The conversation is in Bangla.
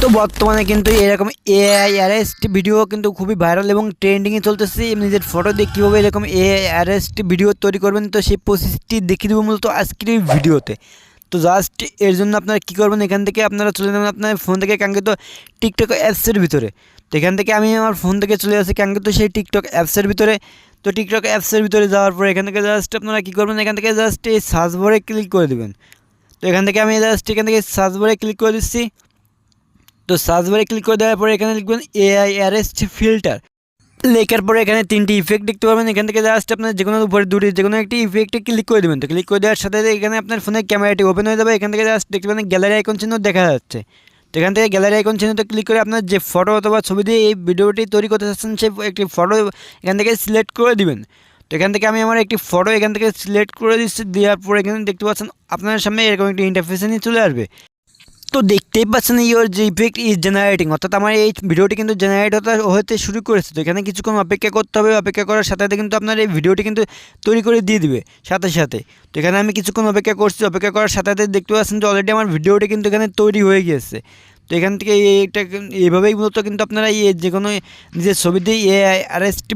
তো বর্তমানে কিন্তু এরকম এআই অ্যারেস্ট ভিডিও কিন্তু খুবই ভাইরাল এবং ট্রেন্ডিংয়ে চলতেছে। নিজের ফটো দিয়ে কীভাবে এরকম এআই অ্যারেস্ট ভিডিও তৈরি করবেন, তো সেই প্রসেসটি দেখিয়ে দেবো মূলত আজকের এই ভিডিওতে। তো জাস্ট এর জন্য আপনারা কী করবেন, এখান থেকে আপনারা চলে যাবেন আপনার ফোন থেকে কাঙ্ক্ষিত টিকটক অ্যাপসের ভিতরে। তো এখান থেকে আমি আমার ফোন থেকে চলে আসি কাঙ্ক্ষিত সেই টিকটক অ্যাপসের ভিতরে। তো টিকটক অ্যাপসের ভিতরে যাওয়ার পর এখান থেকে জাস্ট আপনারা কী করবেন, এখান থেকে জাস্ট এই সার্চ বারে ক্লিক করে দেবেন। তো এখান থেকে আমি জাস্ট এখান থেকে সার্চ বারে ক্লিক করে দিচ্ছি। তো সার্চ বারে ক্লিক করে দেওয়ার পরে এখানে লিখবেন এআই অ্যারেস্ট ফিল্টার। লেখার পরে এখানে তিনটি ইফেক্ট দেখতে পাবেন। এখান থেকে জাস্ট আপনার যে কোনো উপরে দুটি যে কোনো একটি ইফেক্টে ক্লিক করে দেবেন। তো ক্লিক করে দেওয়ার সাথে এখানে আপনার ফোনের ক্যামেরাটি ওপেন হয়ে যাবে। এখান থেকে জাস্ট দেখতে পাবেন গ্যালারি আইকন চিহ্ন দেখা যাচ্ছে। তো এখান থেকে গ্যালারি আইকন চিহ্নতে ক্লিক করে আপনার যে ফটো অথবা ছবি দিয়ে এই ভিডিওটি তৈরি করতে চাচ্ছেন সেই একটি ফটো এখান থেকে সিলেক্ট করে দিবেন। তো এখান থেকে আমি আমার একটি ফটো এখান থেকে সিলেক্ট করে দিচ্ছি। দেওয়ার পর এখানে দেখতে পাচ্ছেন আপনার সামনে এরকম একটি ইন্টারফেসে নিয়ে চলে আসবে। তো দেখতেই পাচ্ছেন ইওর যে ইফেক্ট ইজ জেনারেটিং, অর্থাৎ আমার এই ভিডিওটি কিন্তু জেনারেট হতে শুরু করেছে। তো এখানে কিছুক্ষণ অপেক্ষা করতে হবে। অপেক্ষা করার সাথে সাথে কিন্তু আপনার এই ভিডিওটি কিন্তু তৈরি করে দিয়ে দিবে সাথে সাথে। তো এখানে আমি কিছুক্ষণ অপেক্ষা করছি। অপেক্ষা করার সাথে সাথে দেখতে পাচ্ছেন যে অলরেডি আমার ভিডিওটি কিন্তু এখানে তৈরি হয়ে গিয়েছে। তো এখান থেকে এইটা এইভাবেই মূলত কিন্তু আপনারা যে কোনো নিজের ছবি দিয়ে এআই অ্যারেস্ট